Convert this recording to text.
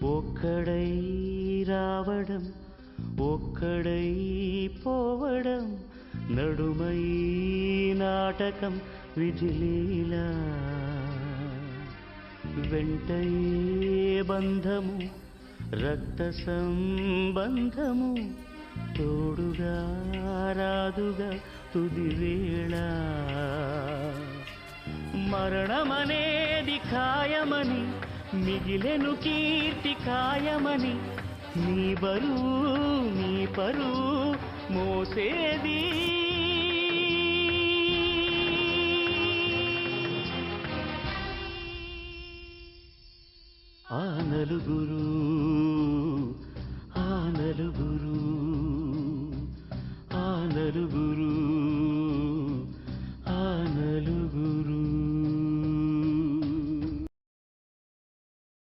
ఒక్కడై రావడం ఒక్కడై పోవడం నడుమై నాటకం విజిలీలా వెంటయే బంధము రక్త సంబంధము తోడుగా రాదుగా తుది వేళ మరణమనేది ఖాయమని మిగిలెను కీర్తి ఖాయమని నీ బరువు నీ పరువు మోసేది ఆ నలుగురు